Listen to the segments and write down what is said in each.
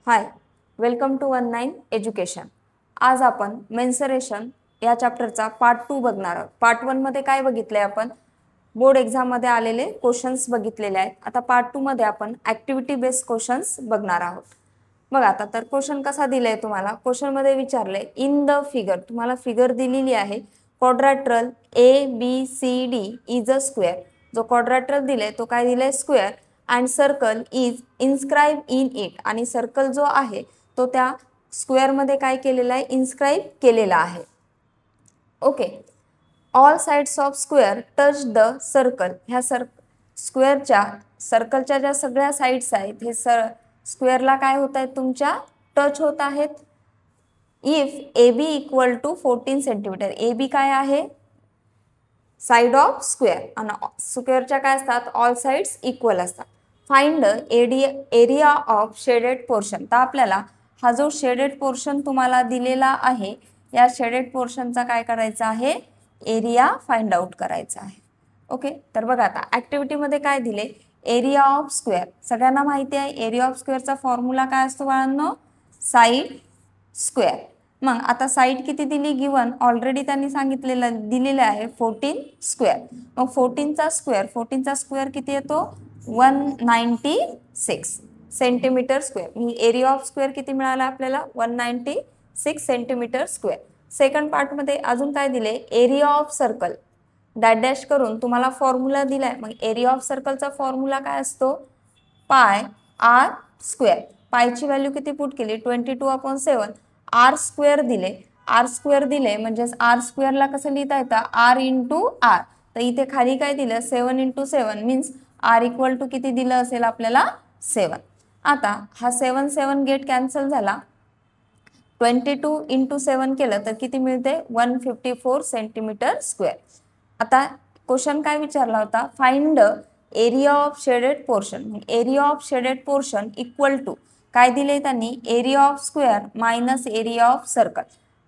High, welcome to 19 education. आज आपण मेन्सरेशन या चॅप्टरचा पार्ट 2 बघणार आहोत. पार्ट 1 मध्ये काय बघितले आपण? बोर्ड एक्झाम मध्ये आलेले क्वेश्चन्स बघितलेले आहेत. आता पार्ट 2 मध्ये आपण ऍक्टिव्हिटी बेस्ड क्वेश्चन्स बघणार आहोत. बघा आता तर क्वेश्चन कसा दिलाय तुम्हाला? क्वेश्चन मध्ये विचारले इन द फिगर, तुम्हाला फिगर दिलेली आहे. Quadrilateral ABCD is a square. जो क्वाड्रॅट्रल दिलाय तो काय दिलाय? Square. And circle is inscribe in it, आणि सर्कल जो आहे तो त्या स्क्वेअर मध्ये काय केलेला आहे? इन्स्क्राइब केलेला आहे. Okay. All sides of square touch the circle. ह्या स्क्वेअरच्या सर्कलच्या ज्या सगळ्या साइड्स आहेत हे स्क्वेअरला काय होत आहेत? तुमच्या टच होत आहेत. If AB equal to 14 centimetre. AB काय आहे? Side of square. आणि स्क्वेअरच्या काय असतात? ऑल साइड्स इक्वल असतात. Find area of shaded portion. तर आपल्याला हा जो शेडेड पोर्शन तुम्हाला दिलेला आहे या शेडेड पोर्शनचा काय करायचा आहे? एरिया फाइंड आउट करायचा आहे. ओके. तर बघा आता ऍक्टिव्हिटीमध्ये काय दिले? Area of square. सगळ्यांना माहिती आहे एरिया ऑफ स्क्वेअरचा फॉर्म्युला काय असतो बाळांनो? Side square. मग आता साइड किती दिली? गिवन ऑलरेडी त्यांनी सांगितलेलं दिलेलं आहे 14 स्क्वेअर. मग 14चा स्क्वेअर किती येतो? 196 centimetre square. Area of square किती मिळाला आपल्याला? 196 सेंटीमीटर स्क्वेअर. सेकंड पार्ट मध्ये अजून काय दिले? Area of circle dash dash करून तुम्हाला फॉर्म्युला दिलाय. मग एरिया ऑफ सर्कलचा फॉर्म्युला काय असतो? Pi r square. पायची व्हॅल्यू किती पुट केली? 22/7. आर स्क्वेअर दिले म्हणजे आर स्क्वेअरला कसं लिहिता येतं? R into r. तर इथे खाली काय दिलं? 7 × 7 मीन्स आर इक्वल टू किती दिलं असेल आपल्याला? 7. आता हा 7 गेट कॅन्सल झाला. 22 × 7 केलं तर किती मिळते? 154 सेंटीमीटर स्क्वेअर. आता क्वेश्चन काय विचारला होता? Find area of shaded portion. Area of shaded portion equal to काय दिले त्यांनी? Area of square minus area of circle.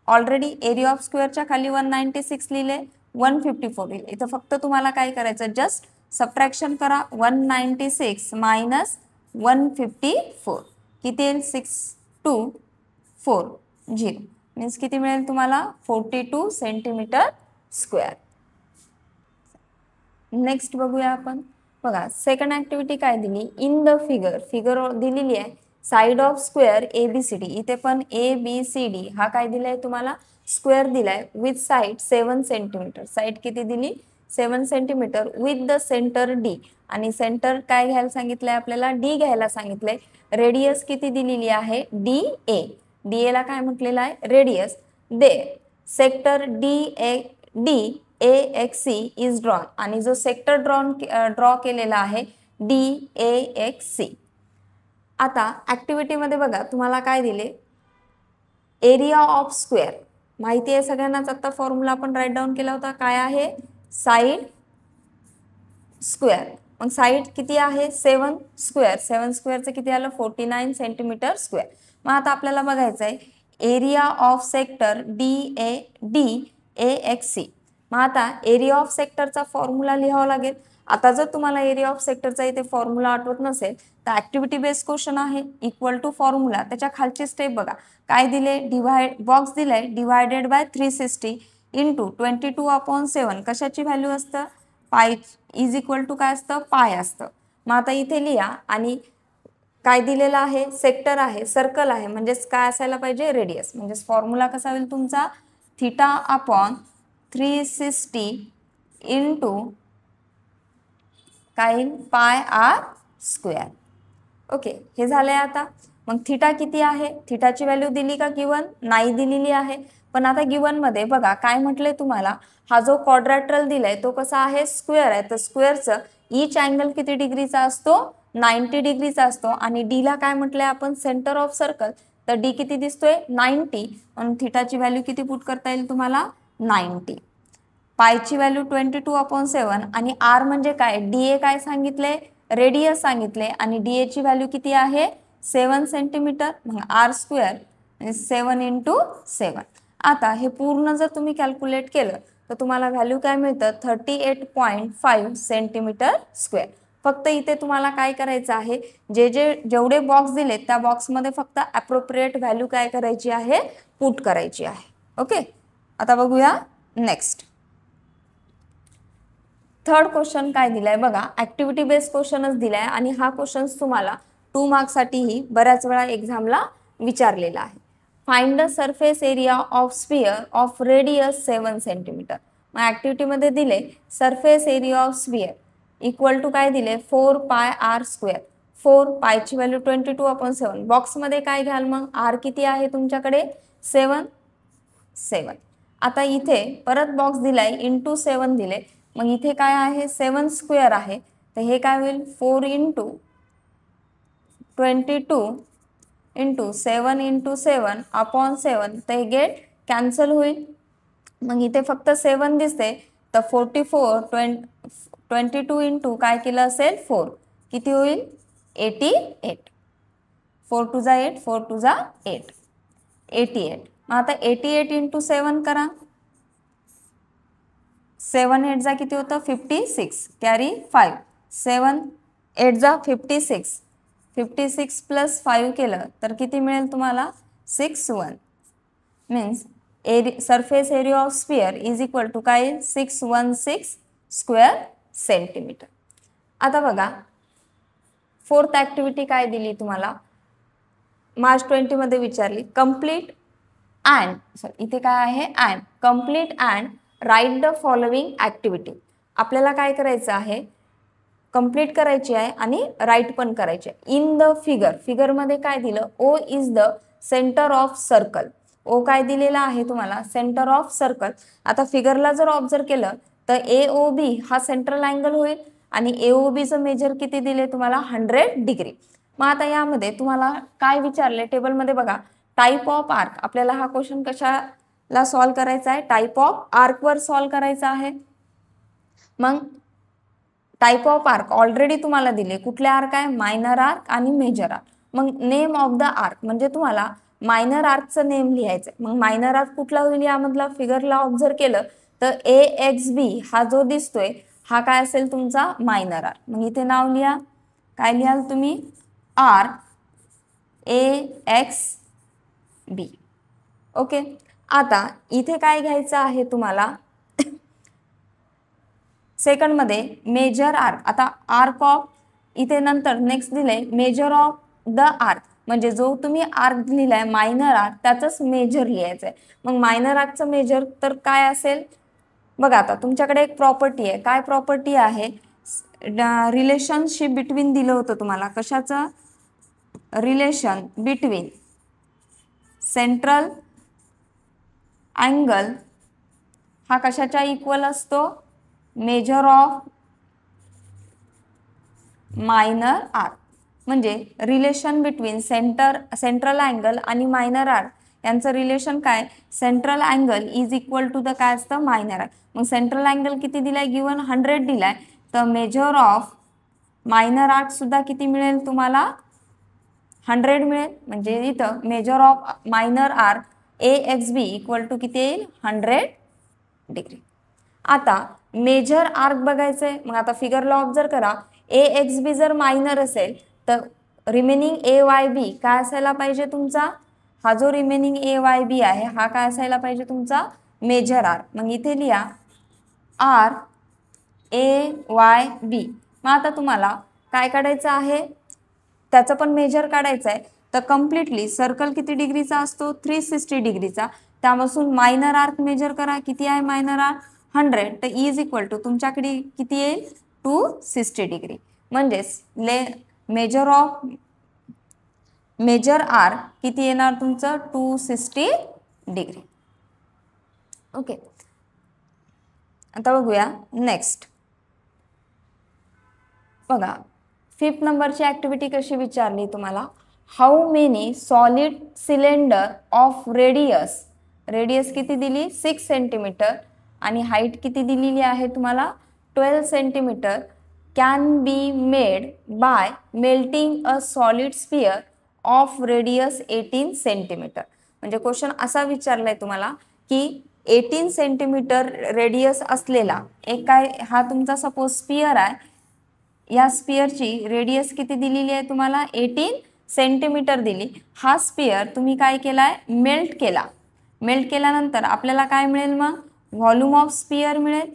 Already area of स्क्वेअरच्या खाली 196 लिहिले, 154 लिहिले. इथं फक्त तुम्हाला काय करायचं? जस्ट सबट्रॅक्शन करा. 196 मायनस 154 किती येईल? 6240 मीन्स किती मिळेल तुम्हाला? 42 सेंटीमीटर स्क्वेअर. नेक्स्ट बघूया आपण. बघा सेकंड ऍक्टिव्हिटी काय दिली? इन द फिगर दिलेली आहे. Side of square ABCD. इथे पण ABCD हा काय दिलाय तुम्हाला? स्क्वेअर दिलाय विथ साइड 7 सेंटीमीटर. साइड किती दिली? 7 centimetre with the centre D. आणि सेंटर काय घ्यायला सांगितलंय आपल्याला? D घ्यायला सांगितलंय. रेडियस किती दिलेली आहे? DA. DA ला काय म्हटलेलं आहे? Radius. They sector DAXC is drawn. आणि जो सेक्टर ड्रॉ केलेला आहे DAXC. आता ऍक्टिव्हिटी मध्ये बघा तुम्हाला काय दिले? एरिया ऑफ स्क्वेअर माहिती आहे सगळ्यांनाच. आता फॉर्म्युला आपण राईट डाऊन केला होता. काय आहे? Side square. मग साइड किती आहे? 7 स्क्वेअर. 7 स्क्वेअरचं किती आलं? 49 सेंटीमीटर स्क्वेअर. मग आता आपल्याला बघायचं आहे एरिया ऑफ सेक्टर DAXC. मग आता एरिया ऑफ सेक्टरचा फॉर्म्युला लिहावा लागेल. आता जर तुम्हाला एरिया ऑफ सेक्टरचा इथे फॉर्म्युला आठवत नसेल तर ऍक्टिव्हिटी बेस्ड क्वेश्चन आहे. Equal to formula. त्याच्या खालची स्टेप बघा काय दिले? बॉक्स दिलाय डिवायडेड बाय 360 इंटू 22/7. कशाची व्हॅल्यू असतं? पाय इज इक्वल टू काय असतं? पाय असतं. मग आता इथे लिहा. आणि काय दिलेलं आहे? सेक्टर आहे, सर्कल आहे, म्हणजेच काय असायला पाहिजे? रेडियस. म्हणजेच फॉर्म्युला कसा होईल तुमचा? θ/360 इंटू काय? पाय आर स्क्वेअर. ओके. हे झालंय. आता मग थिटा किती आहे? थिटाची व्हॅल्यू दिली का गिवन? नाही दिलेली आहे. पण आता गिवन मध्ये बघा काय म्हटलंय तुम्हाला? हा जो क्वाड्रॅट्रल दिलाय तो कसा आहे? स्क्वेअर आहे. तर स्क्वेअरचं ईच अँगल किती डिग्रीचा असतो? 90 डिग्रीचा असतो. आणि डी ला काय म्हटलंय आपण? Centre of circle. तर डी किती दिसतोय? 90. म्हणून थिटाची व्हॅल्यू किती पुट करता येईल तुम्हाला? 90. पायची व्हॅल्यू 22/7. आणि आर म्हणजे काय? DA काय सांगितले? रेडियस सांगितले. आणि DA ची व्हॅल्यू किती आहे? 7 सेंटीमीटर. मग आर स्क्वेअर 7 × 7. आता हे पूर्ण जर तुम्ही कॅल्क्युलेट केलं तर तुम्हाला व्हॅल्यू काय मिळतं? 38.5 सेंटीमीटर स्क्वेअर. फक्त इथे तुम्हाला काय करायचं आहे, जेवढे बॉक्स दिलेत त्या बॉक्समध्ये फक्त ॲप्रोप्रिएट व्हॅल्यू काय करायची आहे, पुट करायची आहे. ओके, आता बघूया नेक्स्ट. थर्ड क्वेश्चन काय दिलाय बघा, ऍक्टिव्हिटी बेस्ड क्वेश्चनच दिलाय आणि हा क्वेश्चन तुम्हाला 2 मार्क्ससाठीही बऱ्याच वेळा एक्झामला विचारलेला आहे. Find the surface area of sphere of radius 7 centimetre. मग ऍक्टिव्हिटीमध्ये दिले surface area of sphere equal to काय दिले 4 पाय आर स्क्वेअर. 4 पायची व्हॅल्यू 22/7. बॉक्समध्ये काय घ्याल मग, आर किती आहे तुमच्याकडे 7. आता इथे परत बॉक्स दिलाय इंटू 7 दिले, मग इथे काय आहे 7 स्क्वेअर आहे, तर हे काय होईल 4 इंटू 22 इंटू 7 इंटू 7 अपॉन 7, तर हे गेट कॅन्सल होईल. मग इथे फक्त 7 दिसते, तर 44 22 इंटू काय केलं असेल 4, किती होईल 88. 4 टू जा 8, 4 टू जा 8, 88. मग आता 88 इंटू 7 करा, 7 8 जा किती होतं 56, कॅरी 5, 7 8 जा 56, 56 प्लस 5 केलं तर किती मिळेल तुम्हाला 61. Means surface area of sphere is equal to काय 616 स्क्वेअर सेंटीमीटर. आता बघा फोर्थ ॲक्टिव्हिटी काय दिली तुम्हाला, मार्च 20 मध्ये विचारली. कम्प्लीट अँड इथे काय आहे and, complete and write the following activity. आपल्याला काय करायचं आहे, कंप्लीट करायची आहे आणि राईट पण करायची आहे. इन द फिगरमध्ये काय दिलं, O is the centre of circle. O काय दिलेला आहे तुम्हाला सेंटर ऑफ सर्कल. आता फिगरला जर ऑब्झर्व केलं तर AOB हा सेंट्रल अँगल होईल आणि AOBचं मेजर किती दिले तुम्हाला 100 डिग्री. मग आता यामध्ये तुम्हाला काय विचारले टेबलमध्ये बघा, टाईप ऑफ आर्क. आपल्याला हा क्वेश्चन कशाला सॉल्व करायचा आहे, टाईप ऑफ आर्कवर सॉल्व करायचा आहे. मग टाईप ऑफ आर्क ऑलरेडी तुम्हाला दिले, कुठले आर्क आहे मायनर आर्क आणि मेजर आर्क. मग नेम ऑफ द आर्क म्हणजे तुम्हाला मायनर आर्कचं नेम लिहायचं. मग मायनर आर्क कुठला होईल यामधला, फिगरला ऑब्झर्व केलं तर AXB हा जो दिसतोय हा काय असेल तुमचा मायनर आर्क. मग इथे नाव लिहा, काय लिहाल तुम्ही आर्क AXB. ओके, आता इथे काय घ्यायचं आहे तुम्हाला सेकंड मध्ये मेजर आर्क. आता आर्क ऑफ इथे नंतर नेक्स्ट दिले मेजर ऑफ द आर्क, म्हणजे जो तुम्ही आर्क लिहिलाय मायनर आर्क त्याचंच मेजर लिहायचं आहे. मग मायनर आर्कचं मेजर तर काय असेल बघा. आता तुमच्याकडे एक प्रॉपर्टी आहे, काय प्रॉपर्टी आहे, रिलेशनशिप बिटवीन दिलं होतं तुम्हाला. कशाचं, रिलेशन बिटवीन सेंट्रल अँगल हा कशाच्या इक्वल असतो, मेजर ऑफ मायनर आर्क. म्हणजे रिलेशन बिटवीन सेंट्रल अँगल आणि मायनर आर्क यांचं रिलेशन काय, central angle is equal to the काय असतं मायनर आर्क. मग सेंट्रल अँगल किती दिलाय गिवन 100 दिलाय, तर मेजर ऑफ मायनर आर्क सुद्धा किती मिळेल तुम्हाला 100 मिळेल. म्हणजे इथं measure of minor arc AXB equal to किती येईल 100 डिग्री. आता मेजर आर्क बघायचंय, मग आता फिगरला ऑब्झर्व करा, AXB जर मायनर असेल तर रिमेनिंग AYB काय असायला पाहिजे तुमचा, हा जो रिमेनिंग AYB आहे हा काय असायला पाहिजे तुमचा मेजर आर्क. मग इथे लिहा आर AYB. मग आता तुम्हाला काय काढायचं आहे, त्याचं पण मेजर काढायचं आहे. तर कम्प्लिटली सर्कल किती डिग्रीचा असतो 360 डिग्रीचा, त्यापासून मायनर आर्क मेजर करा, किती आहे मायनर आर्क 100, तर इज इक्वल टू तुमच्याकडे किती येईल 260 डिग्री. म्हणजेच मेजर आर्क किती येणार तुमचं 260 डिग्री. ओके, आता बघूया नेक्स्ट. बघा 5th नंबरची ॲक्टिव्हिटी कशी विचारली तुम्हाला, how many solid cylinder of radius किती दिली 6 सेंटीमीटर आणि हाईट किती दिलेली आहे तुम्हाला 12 centimetre can be made by melting a solid sphere of radius 18 centimetre. म्हणजे क्वेश्चन असा विचारलाय तुम्हाला की 18 सेंटीमीटर रेडियस असलेला एक काय, हा तुमचा सपोज स्फिअर आहे, या स्पिअरची रेडियस किती दिलेली आहे तुम्हाला 18 सेंटीमीटर दिली. हा स्पिअर तुम्ही काय केलाय मेल्ट केला. मेल्ट केल्यानंतर आपल्याला काय मिळेल मग व्हॉल्यूम ऑफ स्पिअर मिळेल.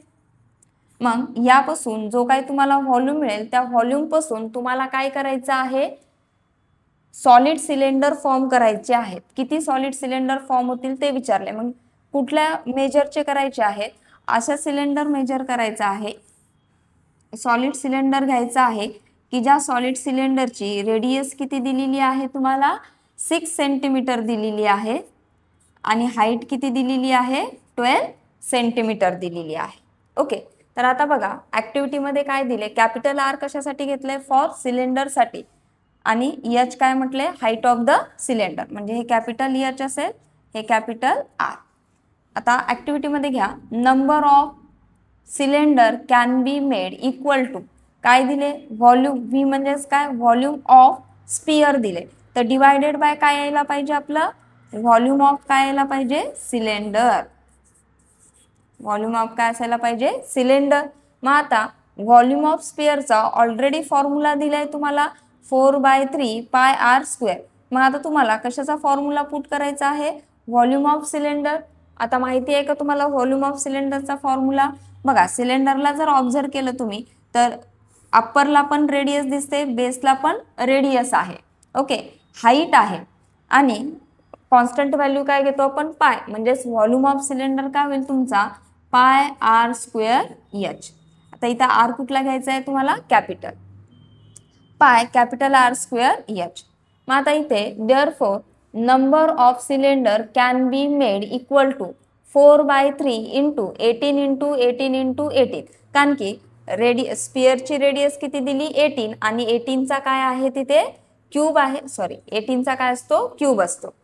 मग यापासून जो काही तुम्हाला व्हॉल्यूम मिळेल त्या व्हॉल्यूम पासून तुम्हाला काय करायचं आहे सॉलिड सिलेंडर फॉर्म करायचे आहेत. किती सॉलिड सिलेंडर फॉर्म होतील ते विचारले. मग कुठल्या मेजरचे करायचे आहेत अशा सिलेंडर मेजर करायचा आहे. सॉलिड सिलेंडर घ्यायचा आहे की ज्या सॉलिड सिलेंडरची रेडियस किती दिलेली आहे तुम्हाला 6 सेंटीमीटर दिलेली आहे आणि हाईट किती दिलेली आहे 12 सेंटीमीटर दिलेली आहे. ओके, तर आता बघा ॲक्टिव्हिटीमध्ये काय दिले कॅपिटल आर कशासाठी घेतलंय फॉर सिलेंडरसाठी आणि एच काय म्हटले हाईट ऑफ द सिलेंडर म्हणजे हे कॅपिटल एच असेल हे कॅपिटल आर. आता ॲक्टिव्हिटीमध्ये घ्या number of cylinder can be made equal to काय दिले व्हॉल्यूम व्ही म्हणजेच काय व्हॉल्यूम ऑफ स्पिअर दिले. तर डिवायडेड बाय काय यायला पाहिजे आपलं व्हॉल्यूम ऑफ काय यायला पाहिजे सिलेंडर. व्हॉल्यूम ऑफ काय असायला पाहिजे सिलेंडर. मग आता व्हॉल्यूम ऑफ स्पिअरचा ऑलरेडी फॉर्म्युला दिलाय तुम्हाला 4/3 पाय आर स्क्वेअर. मग आता तुम्हाला कशाचा फॉर्म्युला पुट करायचा आहे व्हॉल्यूम ऑफ सिलेंडर. आता माहिती आहे का तुम्हाला व्हॉल्यूम ऑफ सिलेंडरचा फॉर्म्युला. बघा सिलेंडरला जर ऑब्झर्व केलं तुम्ही तर अप्परला पण रेडियस दिसते बेसला पण रेडियस आहे. ओके, हाईट आहे आणि कॉन्स्टंट व्हॅल्यू काय घेतो आपण पाय म्हणजेच व्हॉल्यूम ऑफ सिलेंडर काय होईल तुमचा पाय आर स्क्वेअर एच. आता इथं आर कुठला घ्यायचा आहे तुम्हाला capital pi capital R square H. मग आता इथे therefore number of cylinder can be made equal to 4/3 into 18 into 18 into 18 कारण की स्पिअरची रेडियस किती दिली 18 आणि 18चा काय आहे तिथे क्यूब आहे 18चा काय असतो क्यूब असतो.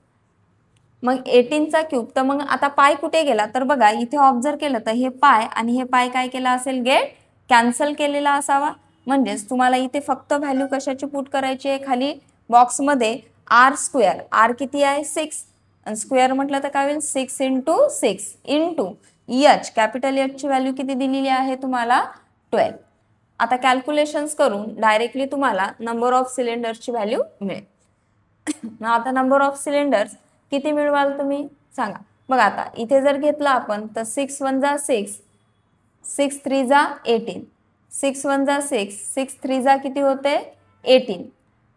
मग 18चा क्यूब तर मग आता पाय कुठे गेला तर बघा इथे ऑब्झर्व केलं तर हे पाय आणि हे पाय काय केला असेल गेट कॅन्सल केलेला असावा. म्हणजेच तुम्हाला इथे फक्त व्हॅल्यू कशाची पुट करायची आहे खाली बॉक्समध्ये आर स्क्वेअर. आर किती आहे 6 आणि स्क्वेअर म्हटलं तर काय होईल 6 इंटू 6 इंटू एच कॅपिटल एचची व्हॅल्यू किती दिलेली आहे तुम्हाला 12. आता कॅल्क्युलेशन्स करून डायरेक्टली तुम्हाला नंबर ऑफ सिलेंडर्सची व्हॅल्यू मिळेल. आता नंबर ऑफ सिलेंडर्स किती मिळवाल तुम्ही सांगा. बघा आता इथे जर घेतलं आपण तर 6 1 जा 6 6 3 जा 18 6 1 जा 6 6 3 जा किती होते 18.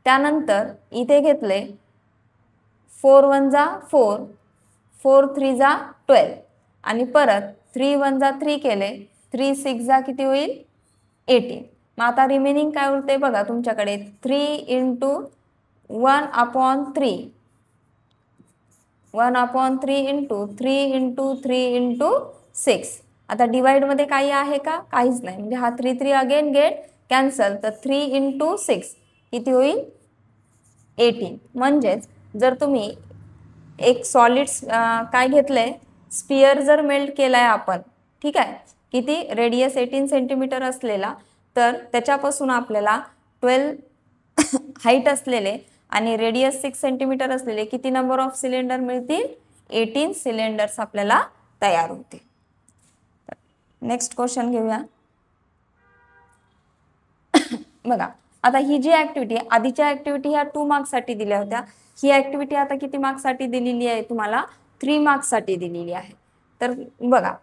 त्यानंतर इथे घेतले 4 1 जा 4 4 3 जा 12 आणि परत 3 1 जा 3 केले 3 6 जा किती होईल 18. मग आता रिमेनिंग काय उरते बघा तुमच्याकडे 3 इंटू 1/3 1/3 इंटू 3 इंटू 3 इंटू 6. आता डिवाइडमध्ये काही आहे का काहीच नाही म्हणजे हा 3 3 अगेन गेट कॅन्सल तर 3 इंटू 6 किती होईल 18. म्हणजेच जर तुम्ही एक सॉलिड काय घेतलंय स्पिअर जर मेल्ट केलाय आपण ठीक आहे किती रेडियस 18 सेंटीमीटर असलेला तर त्याच्यापासून आपल्याला 12 हाईट असलेले आणि रेडियस 6 सेंटीमीटर असलेले किती नंबर ऑफ सिलेंडर मिळतील 18 सिलेंडर्स आपल्याला तयार होते. नेक्स्ट क्वेश्चन घेऊया. बघा आता ही जी ऍक्टिव्हिटी आधीच्या ऍक्टिव्हिटी ह्या 2 मार्क्ससाठी दिल्या होत्या. ही ऍक्टिव्हिटी आता किती मार्क्ससाठी दिलेली आहे तुम्हाला 3 मार्क्ससाठी दिलेली आहे. तर बघा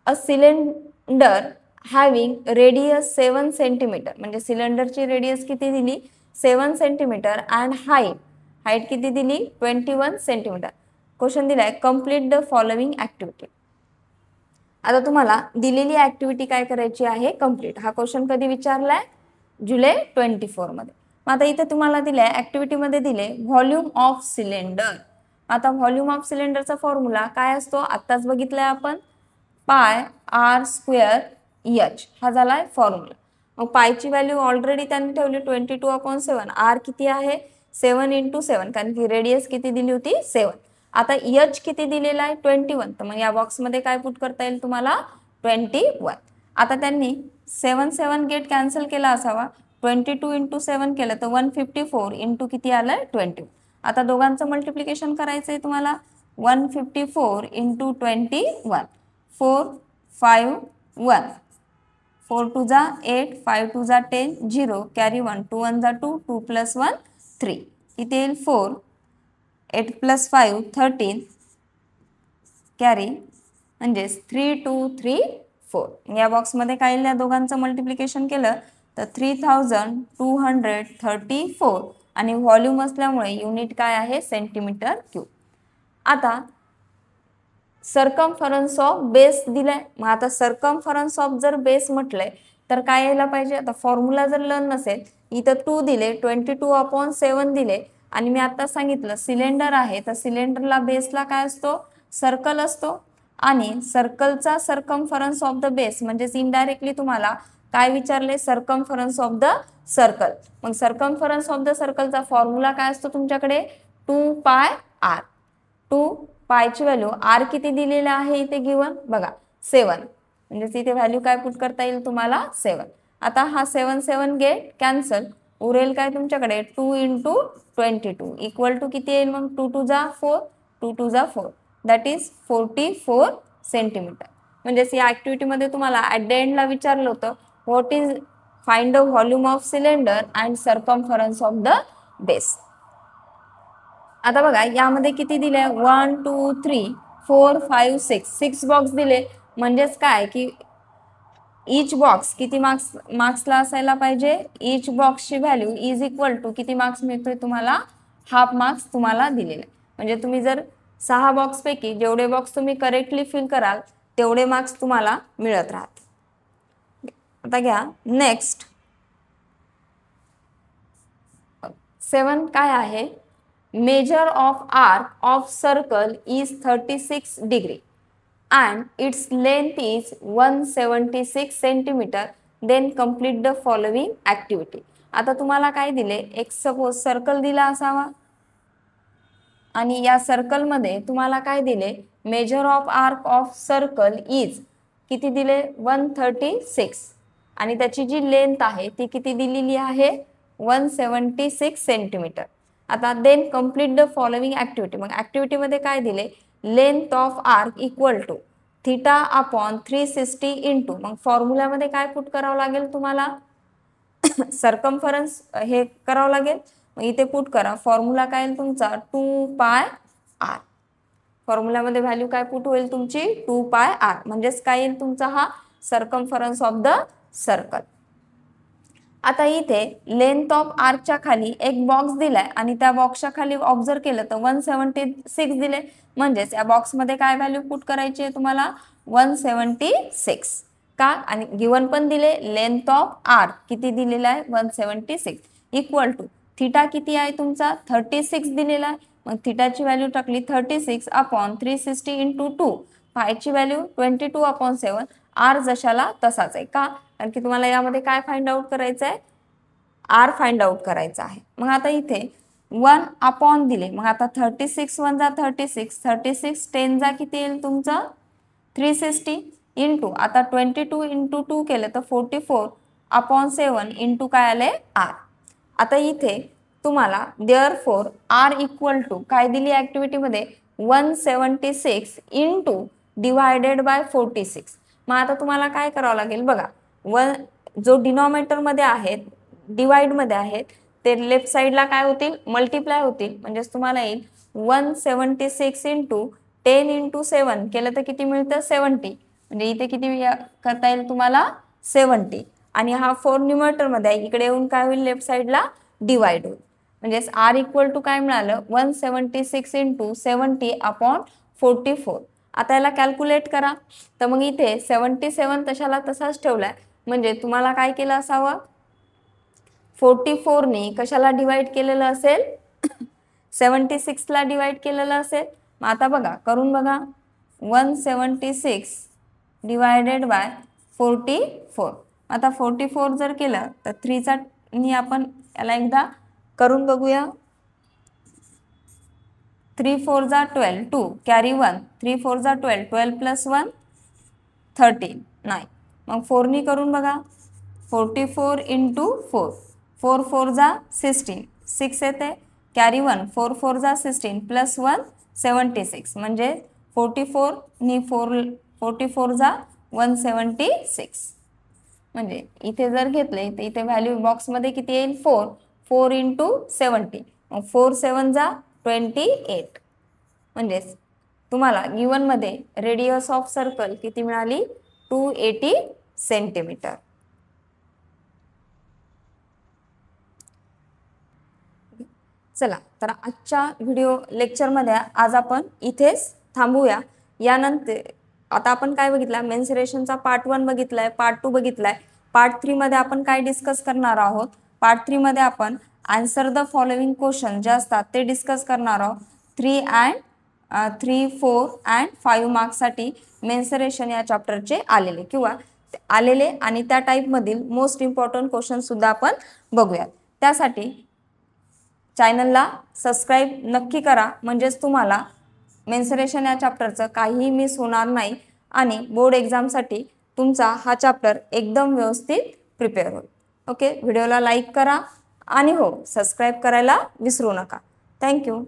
a cylinder having radius 7 centimetre म्हणजे सिलेंडरची रेडियस किती दिली 7 सेंटीमीटर अँड हाईट किती दिली 21 सेंटीमीटर. क्वेश्चन दिलाय कम्प्लीट द फॉलोइंग ऍक्टिव्हिटी. आता तुम्हाला दिलेली ऍक्टिव्हिटी काय करायची आहे कम्प्लीट. हा क्वेश्चन कधी विचारलाय जुलै 24 मध्ये. आता इथे तुम्हाला दिलाय ऍक्टिव्हिटीमध्ये दिले व्हॉल्यूम ऑफ सिलेंडर. आता व्हॉल्यूम ऑफ सिलेंडरचा फॉर्म्युला काय असतो आत्ताच बघितलाय आपण पाय आर स्क्वेअर एच हा झालाय फॉर्म्युला. मग पायची व्हॅल्यू ऑलरेडी त्यांनी ठेवली 22/7. आर किती आहे 7 इंटू 7 कारण की रेडियस किती दिली होती 7. आता एच किती दिलेला आहे 21 तर मग या बॉक्समध्ये काय पुट करता येईल तुम्हाला 21. आता त्यांनी 7 7 गेट कॅन्सल केला असावा 22 इंटू 7 केलं तर 154 इंटू किती आलं 21. आता दोघांचं मल्टिप्लिकेशन करायचं आहे तुम्हाला 154 इंटू 21 4 5 1 4 2 जा 8, 5 2 जा 10, 0, कॅरी 1, 2 1 जा 2, 2 + 1 3. इथे येईल 4, 8 + 5 13, कॅरी म्हणजेच 3 2 3 4. या बॉक्समध्ये काय येईल, या दोघांचं मल्टिप्लिकेशन केलं तर 3234 आणि व्हॉल्यूम असल्यामुळे युनिट काय आहे, सेंटीमीटर क्यूब. आता सर्कमफरन्स ऑफ बेस दिलाय. मग आता सर्कमफरन्स ऑफ जर बेस म्हटलंय तर काय यायला पाहिजे, आता फॉर्म्युला जर लर्न नसेल, इथं 2 दिले, 22/7 दिले आणि मी आता सांगितलं सिलेंडर आहे तर सिलेंडरला बेसला काय असतो, सर्कल असतो आणि सर्कलचा सर्कमफरन्स ऑफ द बेस म्हणजेच इनडायरेक्टली तुम्हाला काय विचारले, सर्कमफरन्स ऑफ द सर्कल. मग सर्कमफरन्स ऑफ द सर्कलचा फॉर्म्युला काय असतो तुमच्याकडे, 2πr. 2π ची व्हॅल्यू r किती दिलेला आहे इथे गिवन बघा 7, म्हणजे इथे व्हॅल्यू काय पुट करता येईल तुम्हाला 7. आता हा 7 7 गेट कॅन्सल, उरेल काय तुमच्याकडे 2 × 22 इक्वल टू किती येईल मग 2 2 जा 4, 2 2 जा 4, दॅट इज 44 सेंटीमीटर. म्हणजेच या ॲक्टिव्हिटीमध्ये तुम्हाला ॲट द एंडला विचारलं होतं what is find the volume of cylinder and circumference of the base. आता बघा यामध्ये किती दिले, 1 2 3 4 5 6 बॉक्स दिले. म्हणजेच काय की ईच बॉक्स किती मार्क्सला असायला पाहिजे, ईच बॉक्सची व्हॅल्यू इज इक्वल टू किती मार्क्स मिळतोय तुम्हाला, हाफ मार्क्स तुम्हाला दिलेले. म्हणजे तुम्ही जर 6 बॉक्सपैकी जेवढे बॉक्स तुम्ही करेक्टली फिल कराल तेवढे मार्क्स तुम्हाला मिळत राहतील. आता घ्या नेक्स्ट 7 काय आहे, measure of arc of circle is 36 degree and its length is 176 centimeter. Then complete the following activity. आता तुम्हाला काय दिले, एक सपोज सर्कल दिला असावा आणि या सर्कल मध्ये तुम्हाला काय दिले, measure of arc of circle is किती दिले 136 आणि त्याची जी लेंथ आहे ती किती दिलेली आहे 176 सेंटीमीटर. आता then complete the following activity. मग ॲक्टिव्हिटीमध्ये काय दिले, length of arc equal to θ/360 into, मग फॉर्म्युल्यामध्ये काय पुट करावं लागेल तुम्हाला सर्कमफरन्स हे करावं लागेल. मग इथे पुट करा, फॉर्म्युला काय येईल तुमचा 2πr. फॉर्म्युल्यामध्ये व्हॅल्यू काय पुट होईल तुमची 2πr, म्हणजेच काय येईल तुमचा हा सर्कमफरन्स ऑफ द सर्कल. आता इथे लेंथ ऑफ आर्कच्या खाली एक बॉक्स दिलाय आणि त्या बॉक्सच्या खाली ऑब्झर्व केलं तर 176 दिले. म्हणजेच या बॉक्समध्ये काय व्हॅल्यू पुट करायची आहे तुम्हाला 176 का, आणि गिवन पण दिले लेंथ ऑफ आर्क किती दिलेला आहे 176 इक्वल टू थिटा किती आहे तुमचा 36 दिलेला आहे. मग थिटाची व्हॅल्यू टाकली 36/360 इंटू 2, पायची व्हॅल्यू 22/7, आर जशाला तसाच आहे का, कारण की तुम्हाला यामध्ये काय फाइंड आउट करायचं आहे, आर फाइंड आउट करायचा आहे. मग आता इथे 1 दिले, मग आता 36 1 जा 36, 36 10 जा किती येईल तुमचं 360 इंटू आता 22 इंटू 2 केलं तर 44/7 इंटू काय आले आर. आता इथे तुम्हाला देअरफॉर आर इक्वल टू काय दिली ॲक्टिव्हिटीमध्ये 176 इंटू डिवायडेड बाय 46. मग आता तुम्हाला काय करावं लागेल बघा, जो डिनॉमिनेटरमध्ये आहेत डिवाइडमध्ये आहेत ते लेफ्ट साईडला काय होतील मल्टिप्लाय होतील. म्हणजेच तुम्हाला येईल 176 इंटू 10 इंटू 7 केलं तर किती मिळतं 70. म्हणजे इथे किती करता येईल तुम्हाला 70 आणि हा 4 न्यूमरेटरमध्ये आहे, इकडे येऊन काय होईल लेफ्ट साईडला डिवाइड होईल. म्हणजेच आर इक्वल टू काय मिळालं 176 इंटू 70/44. आता याला कॅल्क्युलेट करा, तर मग इथे 77 तशाला तसाच ठेवलाय. म्हणजे तुम्हाला काय केलं असावं 44 ने कशाला डिवाइड केलेलं असेल 76 ला डिवाइड केलेलं असेल. मग आता बघा करून बघा 176 डिवायडेड बाय 44. आता 44 जर केलं तर 3 चा नी आपण याला एकदा करून बघूया. 3 4 जा 12, 2 कॅरी 1, 3 4 जा 12, 12 + 1 13 9. मग 4 नी करून बघा 44 इंटू 4, 4 4 जा 16, 6 येते कॅरी 1, 4 4 जा 16 + 1 76. म्हणजे 44 नी 44 जा 176. म्हणजे इथे जर घेतले तर इथे व्हॅल्यू बॉक्समध्ये किती येईल 4 4 × 70 मग 4 7 जा 28 म्हणजेच तुम्हाला गिवन मध्ये रेडियस ऑफ सर्कल किती मिळाली 280 सेंटीमीटर. चला तर आजच्या व्हिडिओ लेक्चरमध्ये आज आपण इथेच थांबूया. यानंतर आता आपण काय बघितलं मेन्सुरेशनचा पार्ट 1 बघितलाय, पार्ट 2 बघितलाय. पार्ट 3 मध्ये आपण काय डिस्कस करणार आहोत. पार्ट 3 मध्ये आपण आन्सर द फॉलोइंग क्वेश्चन जे असतात ते डिस्कस करणार आहोत. 3, 4 अँड 5 मार्क्स साठी मेन्सुरेशन या चॅप्टरचे आलेले किंवा आलेले आणि त्या टाइप मधील मोस्ट इम्पॉर्टंट क्वेश्चन सुद्धा आपण बघूया. त्यासाठी चॅनलला सबस्क्राइब नक्की करा म्हणजेच तुम्हाला मेन्सुरेशन या चॅप्टरचं काहीही मिस होणार नाही आणि बोर्ड एक्झामसाठी तुमचा हा चॅप्टर एकदम व्यवस्थित प्रिपेअर होईल. ओके, व्हिडिओला लाईक करा आणि हो सबस्क्राइब करायला विसरू नका. थँक्यू.